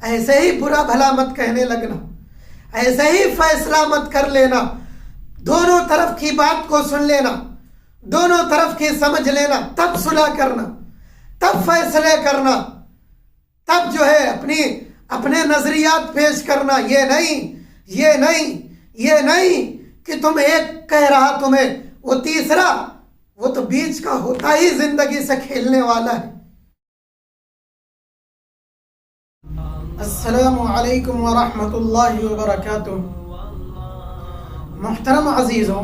ایسے ہی برا بھلا مت کہنے لگنا، ایسے ہی فیصلہ مت کر لینا، دونوں طرف کی بات کو سن لینا، دونوں طرف کی سمجھ لینا، تب صلح کرنا، تب فیصلے کرنا، تب جو ہے اپنے نظریات پیش کرنا۔ یہ نہیں کہ تم ایک کہہ رہا تمہیں، وہ تیسرا، وہ تو بیچ کا ہوتا ہی زندگی سے کھیلنے والا ہے۔ السلام علیکم ورحمۃ اللہ وبرکاتہ۔ محترم عزیزوں،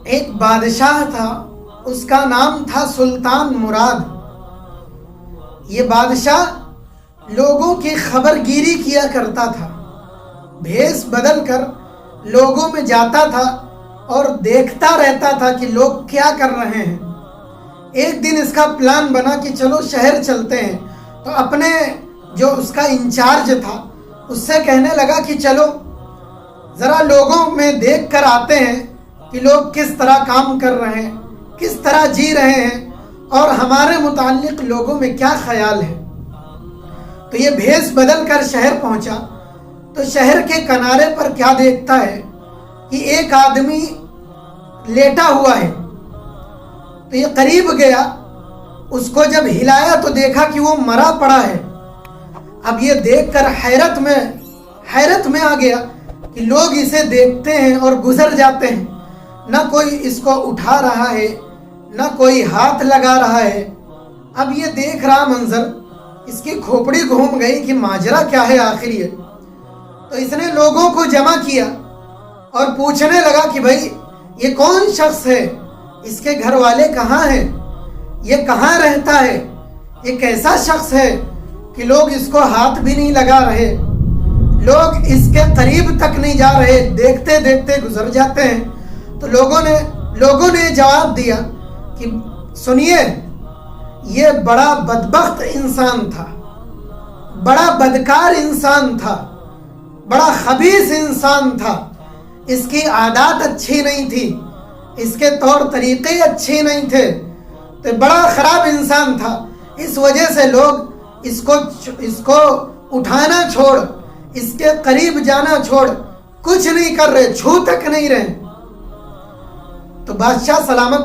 ایک بادشاہ تھا، اس کا نام تھا سلطان مراد۔ یہ بادشاہ لوگوں کی خبر گیری کیا کرتا تھا، بھیس بدل کر لوگوں میں جاتا تھا اور دیکھتا رہتا تھا کہ لوگ کیا کر رہے ہیں۔ ایک دن اس کا پلان بنا کہ چلو شہر چلتے ہیں، تو اپنے جو اس کا انچارج تھا اس سے کہنے لگا کہ چلو ذرا لوگوں میں دیکھ کر آتے ہیں کہ لوگ کس طرح کام کر رہے ہیں، کس طرح جی رہے ہیں، اور ہمارے متعلق لوگوں میں کیا خیال ہے۔ تو یہ بھیس بدل کر شہر پہنچا، تو شہر کے کنارے پر کیا دیکھتا ہے کہ ایک آدمی لیٹا ہوا ہے۔ تو یہ قریب گیا، اس کو جب ہلایا تو دیکھا کہ وہ مرا پڑا ہے۔ اب یہ دیکھ کر حیرت میں آ گیا کہ لوگ اسے دیکھتے ہیں اور گزر جاتے ہیں، نہ کوئی اس کو اٹھا رہا ہے، نہ کوئی ہاتھ لگا رہا ہے۔ اب یہ دیکھ رہا منظر، اس کی کھوپڑی گھوم گئی کہ ماجرا کیا ہے آخر یہ۔ تو اس نے لوگوں کو جمع کیا اور پوچھنے لگا کہ بھائی یہ کون شخص ہے، اس کے گھر والے کہاں ہیں، یہ کہاں رہتا ہے، یہ کیسا شخص ہے کہ لوگ اس کو ہاتھ بھی نہیں لگا رہے، لوگ اس کے قریب تک نہیں جا رہے، دیکھتے دیکھتے گزر جاتے ہیں۔ تو لوگوں نے جواب دیا کہ سنیے، یہ بڑا بدبخت انسان تھا، بڑا بدکار انسان تھا، بڑا خبیث انسان تھا، اس کی عادات اچھی نہیں تھی، اس کے طور طریقے اچھے نہیں تھے، تو بڑا خراب انسان تھا۔ اس وجہ سے لوگ اس کو اٹھانا چھوڑ، اس کے قریب جانا چھوڑ، کچھ نہیں کر رہے، چھو تک نہیں رہے۔ تو بادشاہ سلامت،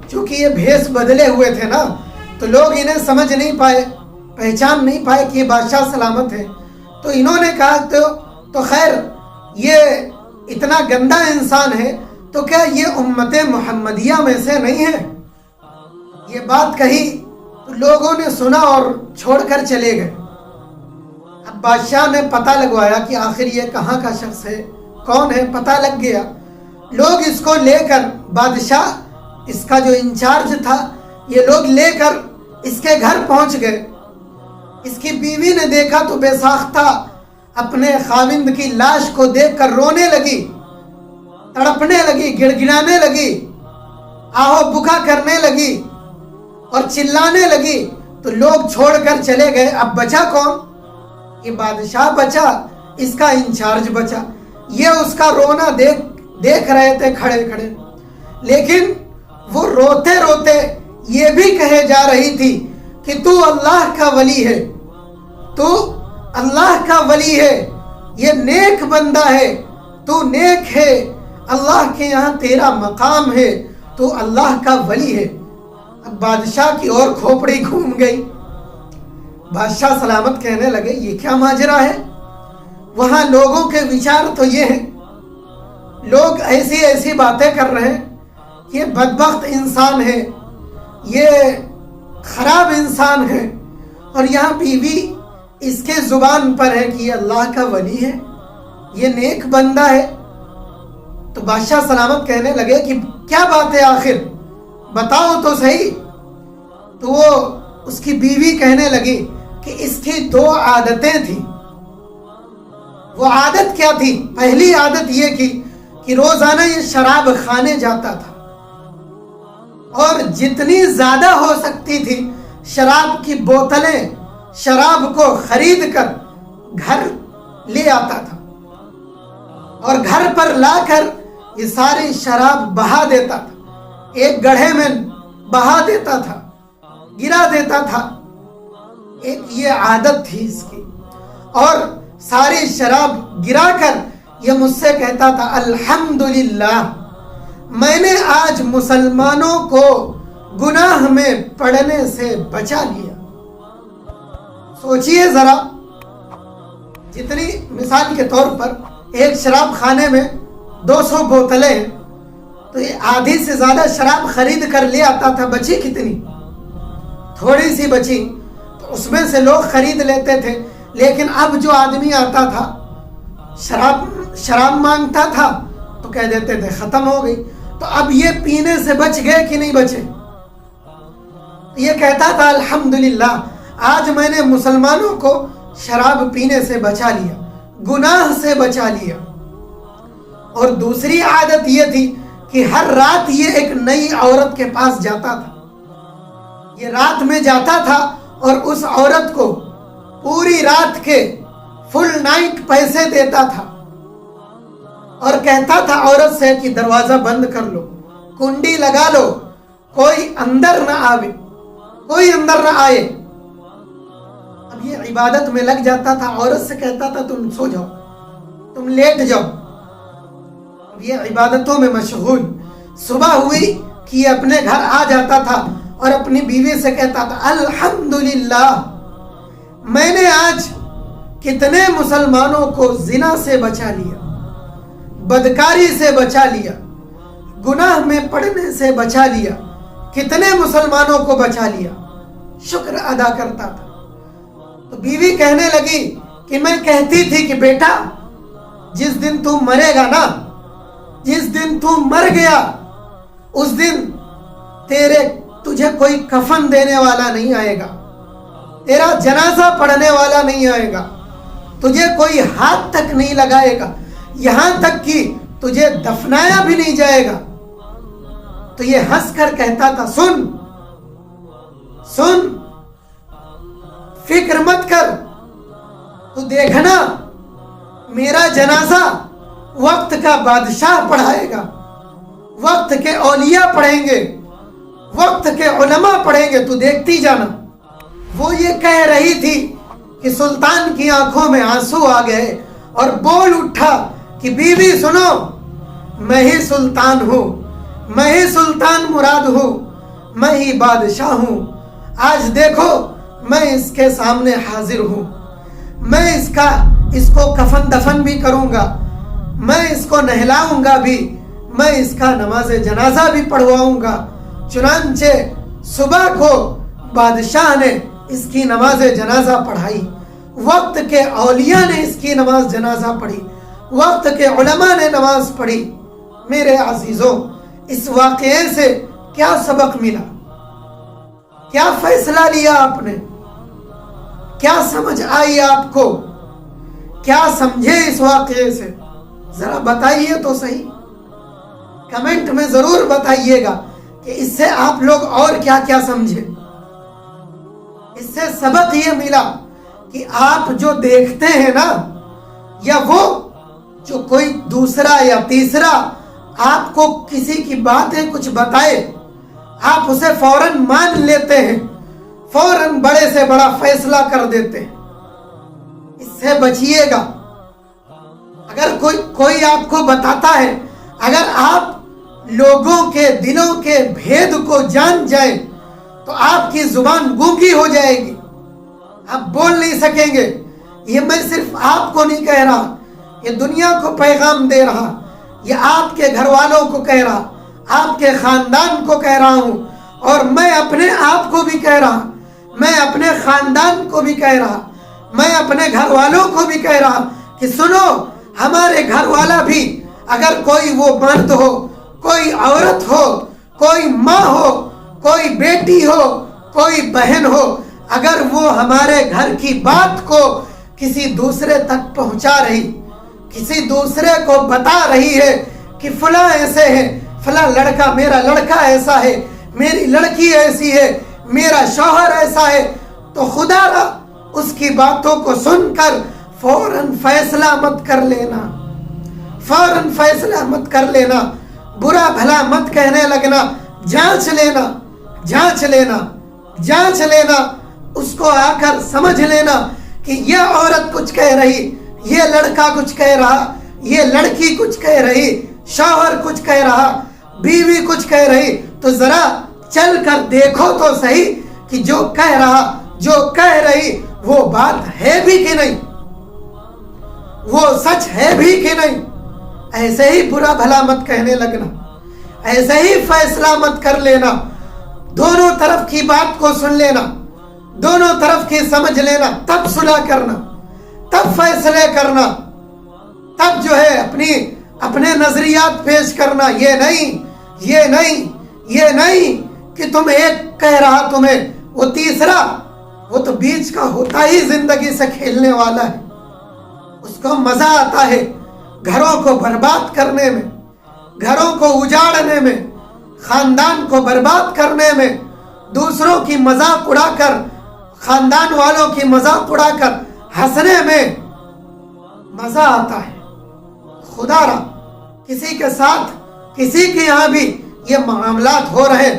چونکہ یہ بھیس بدلے ہوئے تھے نا، تو لوگ انہیں سمجھ نہیں پائے، پہچان نہیں پائے کہ یہ بادشاہ سلامت ہے۔ تو انہوں نے کہا تو خیر یہ اتنا گندا انسان ہے تو کیا یہ امت محمدیہ میں سے نہیں ہے؟ یہ بات کہی تو لوگوں نے سنا اور چھوڑ کر چلے گئے۔ اب بادشاہ نے پتہ لگوایا کہ آخر یہ کہاں کا شخص ہے، کون ہے، پتہ لگ گیا۔ لوگ اس کو لے کر، بادشاہ اس کا جو انچارج تھا، یہ لوگ لے کر اس کے گھر پہنچ گئے۔ اس کی بیوی نے دیکھا تو بے ساختہ اپنے خاوند کی لاش کو دیکھ کر رونے لگی، تڑپنے لگی، گڑ گڑانے لگی، آہو بکا کرنے لگی اور چلانے لگی۔ تو لوگ چھوڑ کر چلے گئے۔ اب بچا کون؟ یہ بادشاہ بچا، اس کا انچارج بچا۔ یہ اس کا رونا دیکھ رہے تھے کھڑے کھڑے، لیکن وہ روتے روتے یہ بھی کہے جا رہی تھی کہ تو اللہ کا ولی ہے، تو اللہ کا ولی ہے، یہ نیک بندہ ہے، تو نیک ہے، اللہ کے یہاں تیرا مقام ہے، تو اللہ کا ولی ہے۔ اب بادشاہ کی اور کھوپڑی گھوم گئی۔ بادشاہ سلامت کہنے لگے یہ کیا ماجرا ہے؟ وہاں لوگوں کے وچار تو یہ ہیں، لوگ ایسی باتیں کر رہے ہیں کہ یہ بدبخت انسان ہے، یہ خراب انسان ہے، اور یہاں بیوی اس کے زبان پر ہے کہ یہ اللہ کا ولی ہے، یہ نیک بندہ ہے۔ تو بادشاہ سلامت کہنے لگے کہ کیا بات ہے آخر، بتاؤ تو صحیح۔ تو وہ اس کی بیوی کہنے لگی کہ اس کی 2 عادتیں تھیں۔ وہ عادت کیا تھی؟ پہلی عادت یہ کی کہ روزانہ یہ شراب خانے جاتا تھا، اور جتنی زیادہ ہو سکتی تھی شراب کی بوتلیں، شراب کو خرید کر گھر لے آتا تھا، اور گھر پر لا کر یہ ساری شراب بہا دیتا تھا، ایک گڑھے میں بہا دیتا تھا، گرا دیتا تھا۔ ایک یہ عادت تھی اس کی۔ اور ساری شراب گرا کر یہ مجھ سے کہتا تھا الحمدللہ میں نے آج مسلمانوں کو گناہ میں پڑنے سے بچا لیا۔ سوچئے ذرا، جتنی مثال کے طور پر ایک شراب خانے میں 200 بوتلیں ہیں تو یہ آدھی سے زیادہ شراب خرید کر لے آتا تھا، بچی کتنی؟ تھوڑی سی بچی، تو اس میں سے لوگ خرید لیتے تھے۔ لیکن اب جو آدمی آتا تھا شراب مانگتا تھا تو کہہ دیتے تھے ختم ہو گئی۔ تو اب یہ پینے سے بچ گئے کہ نہیں بچے؟ یہ کہتا تھا الحمدللہ آج میں نے مسلمانوں کو شراب پینے سے بچا لیا، گناہ سے بچا لیا۔ اور دوسری عادت یہ تھی کہ ہر رات یہ ایک نئی عورت کے پاس جاتا تھا، یہ رات میں جاتا تھا اور اس عورت کو پوری رات کے فل نائٹ پیسے دیتا تھا اور کہتا تھا عورت سے کہ دروازہ بند کر لو، کنڈی لگا لو، کوئی اندر نہ آوے، کوئی اندر نہ آئے۔ اب یہ عبادت میں لگ جاتا تھا، عورت سے کہتا تھا تم سو جاؤ، تم لیٹ جاؤ۔ اب یہ عبادتوں میں مشغول، صبح ہوئی کہ یہ اپنے گھر آ جاتا تھا اور اپنی بیوی سے کہتا تھا الحمدللہ میں نے آج کتنے مسلمانوں کو زنا سے بچا لیا، بدکاری سے بچا لیا، گناہ میں پڑنے سے بچا لیا، کتنے مسلمانوں کو بچا لیا، شکر ادا کرتا تھا۔ تو بیوی کہنے لگی کہ میں کہتی تھی کہ بیٹا جس دن تو مرے گا نا، جس دن تو مر گیا اس دن تجھے کوئی کفن دینے والا نہیں آئے گا، تیرا جنازہ پڑھنے والا نہیں آئے گا، تجھے کوئی ہاتھ تک نہیں لگائے گا، یہاں تک کہ تجھے دفنایا بھی نہیں جائے گا۔ تو یہ ہنس کر کہتا تھا سن فکر مت کر، تو دیکھنا میرا جنازہ وقت کا بادشاہ پڑھائے گا، وقت کے اولیاء پڑھیں گے، وقت کے علماء پڑھیں گے، تو دیکھتی جانا۔ وہ یہ کہہ رہی تھی کہ سلطان کی آنکھوں میں آنسو آ گئے اور بول اٹھا کہ بیوی سنو، میں ہی سلطان ہوں، میں ہی سلطان مراد ہوں، میں ہی بادشاہ ہوں۔ آج دیکھو میں اس کے سامنے حاضر ہوں، میں اس کو کفن دفن بھی کروں گا، میں اس کو نہلاؤں گا بھی، میں اس کا نماز جنازہ بھی پڑھواؤں گا۔ چنانچہ صبح کو بادشاہ نے اس کی نماز جنازہ پڑھائی، وقت کے اولیاء نے اس کی نماز جنازہ پڑھی، وقت کے علماء نے نماز پڑھی۔ میرے عزیزوں، اس واقعے سے کیا سبق ملا؟ کیا فیصلہ لیا آپ نے؟ کیا سمجھ آئی آپ کو؟ کیا سمجھے اس واقعے سے؟ ذرا بتائیے تو صحیح، کمنٹ میں ضرور بتائیے گا کہ اس سے آپ لوگ اور کیا کیا سمجھے۔ اس سے سبق یہ ملا کہ آپ جو دیکھتے ہیں نا، یا وہ جو کوئی دوسرا یا تیسرا آپ کو کسی کی باتیں کچھ بتائے، آپ اسے فوراً مان لیتے ہیں، فوراً بڑے سے بڑا فیصلہ کر دیتے ہیں۔ اس سے بچیے گا۔ اگر کوئی آپ کو بتاتا ہے، اگر آپ لوگوں کے دلوں کے بھید کو جان جائیں تو آپ کی زبان گونگی ہو جائے گی، آپ بول نہیں سکیں گے۔ یہ میں صرف آپ کو نہیں کہہ رہا، یہ دنیا کو پیغام دے رہا، یہ آپ کے گھر والوں کو کہہ رہا، آپ کے خاندان کو کہہ رہا ہوں، اور میں اپنے آپ کو بھی کہہ رہا، میں اپنے خاندان کو بھی کہہ رہا، میں اپنے گھر والوں کو بھی کہہ رہا کہ سنو، ہمارے گھر والا بھی اگر کوئی وہ مرد ہو، کوئی عورت ہو، کوئی ماں ہو، کوئی بیٹی ہو، کوئی بہن ہو، اگر وہ ہمارے گھر کی بات کو کسی دوسرے تک پہنچا رہی، کسی دوسرے کو بتا رہی ہے کہ فلاں ایسے ہے، فلاں لڑکا، میرا لڑکا ایسا ہے، میری لڑکی ایسی ہے، میرا شوہر ایسا ہے، تو خدا را اس کی باتوں کو سن کر فوراً فیصلہ مت کر لینا، فوراً فیصلہ مت کر لینا، برا بھلا مت کہنے لگنا، جانچ لینا، جانچ لینا، جانچ لینا، اس کو آ کر سمجھ لینا کہ کہ یہ عورت کچھ کہہ رہی، یہ لڑکا کچھ کہہ رہا، یہ لڑکی کچھ کہہ رہی، شوہر کچھ کہہ رہا، بیوی کچھ کہہ رہی، تو ذرا چل کر دیکھو تو صحیح کہ جو کہہ رہا، جو کہہ رہی وہ بات ہے بھی کہ نہیں، وہ سچ ہے بھی کہ نہیں۔ ایسے ہی برا بھلا مت کہنے لگنا، ایسے ہی فیصلہ مت کر لینا، دونوں طرف کی بات کو سن لینا، دونوں طرف کی سمجھ لینا، تب صلح کرنا، تب فیصلے کرنا، تب جو ہے اپنے نظریات پیش کرنا۔ یہ نہیں کہ تم ایک کہہ رہا تمہیں، وہ تیسرا، وہ تو بیچ کا ہوتا ہی زندگی سے کھیلنے والا ہے، اس کو مزہ آتا ہے گھروں کو برباد کرنے میں، گھروں کو اجاڑنے میں، خاندان کو برباد کرنے میں، دوسروں کی مذاق اڑا کر، خاندان والوں کی مذاق اڑا کر ہنسنے میں مزہ آتا ہے۔ خدا را کسی کے ساتھ، کسی کے یہاں بھی یہ معاملات ہو رہے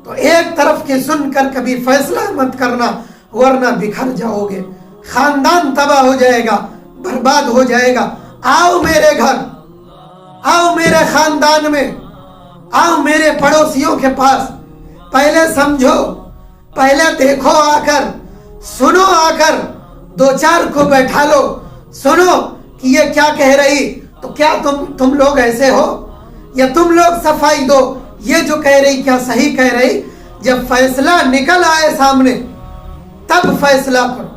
تو ایک طرف کی سن کر کبھی فیصلہ مت کرنا، ورنہ بکھر جاؤ گے، خاندان تباہ ہو جائے گا، برباد ہو جائے گا۔ آؤ میرے گھر، آؤ میرے خاندان میں، آؤ میرے پڑوسیوں کے پاس، پہلے سمجھو، پہلے دیکھو، آ کر سنو، آ کر دو چار کو بیٹھا لو، سنو کہ یہ کیا کہہ رہی، تو کیا تم لوگ ایسے ہو، یا تم لوگ صفائی دو، یہ جو کہہ رہی کیا صحیح کہہ رہی۔ جب فیصلہ نکل آئے سامنے تب فیصلہ کرو،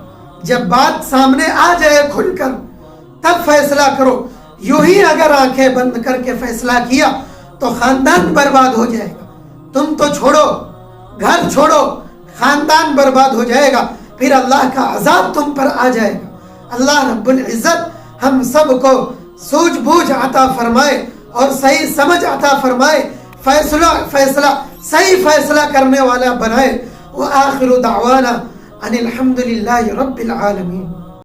جب بات سامنے آ جائے کھل کر تب فیصلہ کرو۔ یوں ہی اگر آنکھیں بند کر کے فیصلہ کیا تو خاندان برباد ہو جائے گا، تم تو چھوڑو، گھر چھوڑو، خاندان برباد ہو جائے گا، پھر اللہ کا عذاب تم پر آ جائے گا۔ اللہ رب العزت ہم سب کو سوجھ بوجھ عطا فرمائے اور صحیح سمجھ عطا فرمائے، فیصلہ صحیح فیصلہ کرنے والا بنائے۔ وآخر دعوانا ان الحمد للہ رب العالمین۔